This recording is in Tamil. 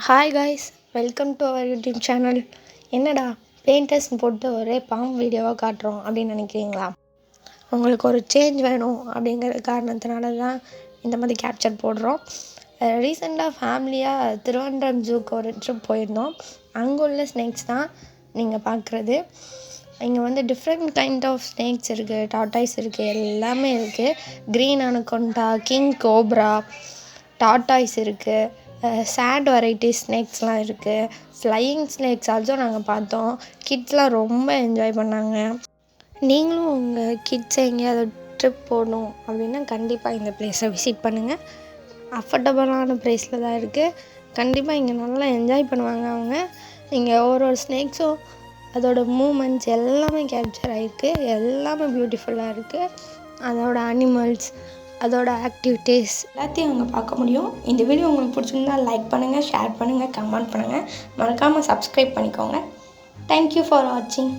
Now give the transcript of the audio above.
Hi guys, welcome to our YouTube channel. என்னடா பெயிண்டர்ஸ் போட்டு ஒரே பாம்பு வீடியோவாக காட்டுறோம் அப்படின்னு நினைக்கிறீங்களா? உங்களுக்கு ஒரு சேஞ்ச் வேணும் அப்படிங்கிற காரணத்தினால தான் இந்த மாதிரி கேப்சர் போடுறோம். ரீசெண்டாக ஃபேமிலியாக திருவனந்தபுரம் ஜூக்கு ஒரு ட்ரிப் போயிருந்தோம். அங்கே உள்ள ஸ்னேக்ஸ் தான் நீங்கள் பார்க்குறது. இங்கே டிஃப்ரெண்ட் கைண்ட் ஆஃப் ஸ்னேக்ஸ் இருக்குது, டாட்டாய்ஸ் இருக்குது, எல்லாமே இருக்குது. Green anaconda, king cobra, tortoise இருக்குது, சேண்ட் வெரைட்டிஸ் ஸ்னேக்ஸ்லாம் இருக்குது. ஃப்ளையிங் ஸ்னேக்ஸ் ஆல்சோ நாங்கள் பார்த்தோம். கிட்ஸ்லாம் ரொம்ப என்ஜாய் பண்ணாங்க. நீங்களும் உங்கள் கிட்ஸை எங்கேயாவது ட்ரிப் போகணும் அப்படின்னா கண்டிப்பாக இந்த ப்ளேஸை விசிட் பண்ணுங்கள். அஃபர்டபுளான ப்ரைஸில் தான் இருக்குது. கண்டிப்பாக இங்கே நல்லா என்ஜாய் பண்ணுவாங்க அவங்க. இங்கே ஒரு ஸ்னேக்ஸும் அதோட மூமெண்ட்ஸ் எல்லாமே கேப்சர் ஆகிருக்கு. எல்லாமே பியூட்டிஃபுல்லாக இருக்குது. அதோட அனிமல்ஸ், அதோட ஆக்டிவிட்டீஸ் எல்லாத்தையும் அங்கே பார்க்க முடியும். இந்த வீடியோ உங்களுக்கு பிடிச்சிருந்தா லைக் பண்ணுங்கள், ஷேர் பண்ணுங்கள், கமெண்ட் பண்ணுங்கள். மறக்காமல் சப்ஸ்கிரைப் பண்ணிக்கோங்க. தேங்க்யூ ஃபார் வாட்சிங்.